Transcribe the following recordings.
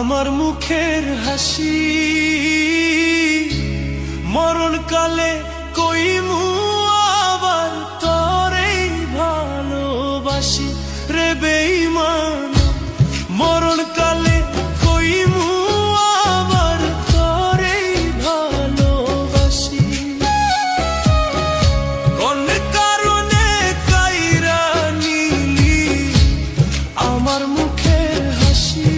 আমার মুখের হাসি মরণকালে কইমু আবার তোরেই ভালোবাসি রে বেঈমান। মরণকালে কইমু আবার তোরেই ভালোবাসি। কোন কারণে কাইরা নিলি আমার মুখের হাসি।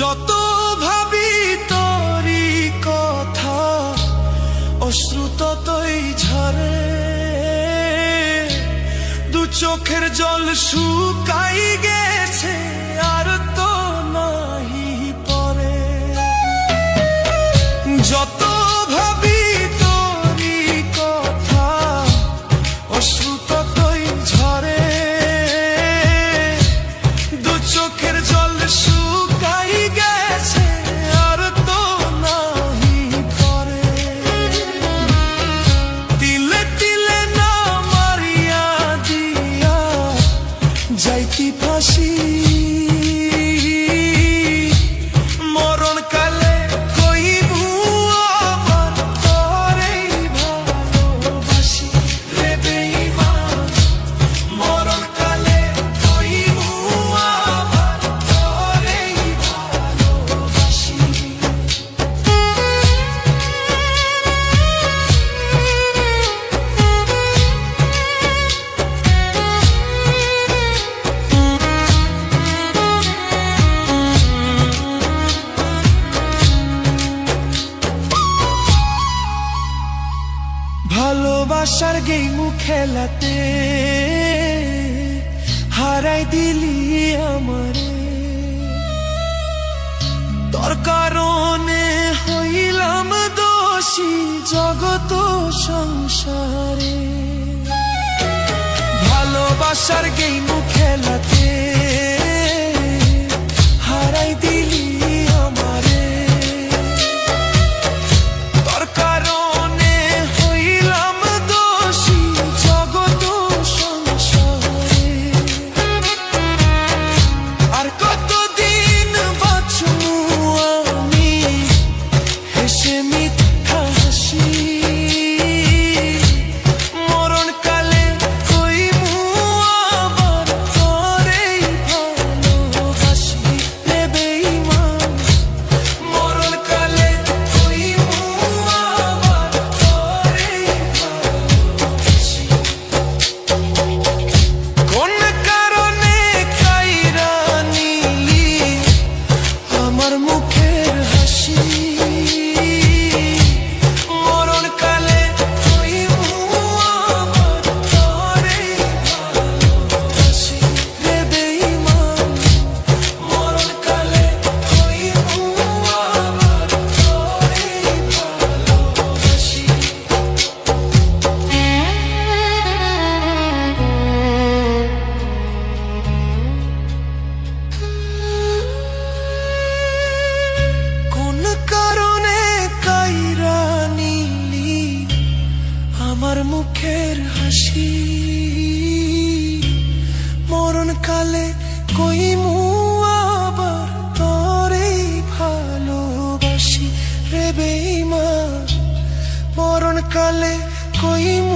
যত ভাবি তোরি কথা অশ্রু ততই ঝরে। দু চোখের জল শুকাই গেছে আর তো নাহি পরে। যত ভাবি তোরি কথা অশ্রু ততই ঝরে। দু চোখের জল শুকাই গেছে আর তো নাহি পরে। তিলে তিলে না মারিয়া দিয়া যাইতি ফাঁসি। মরণকালে কইবু আবার তোরেই ভালোবাসি রে বেঈমান। মরণকালে কইবু আবার তোরেই ভালোবাসি। ভালোবাসার গেম খেলাতে হারাই দিলি আমারে। তোর কারণে হইলাম দোষী জগত সংসারে। ভালোবাসার গেম খেলাতে হারাই দিলি আমারে। তোর কারণে হইলাম দোষী জগত সংসারে। আর কতদিন বাঁচবো আমি হেসে মিথ্যা হাসি। মরণকালে কইবু আবার তোরেই ভালোবাসি রে বেঈমান। মরণকালে কইবু আবার তোরেই ভালোবাসি। কোন কারণে কাইরা নিলি আমার মুখের হাসি। মরণকালে কইবু আবার তোরেই ভালোবাসি রে বেঈমান। মরণকালে কইবু আবার তোরেই ভালোবাসি। কোন কারণে কাইরা নিলি আমার মুখের হাসি। মরণকালে কইমু আবার তোরেই ভালোবাসি রে বেঈমান। মরণকালে কইমু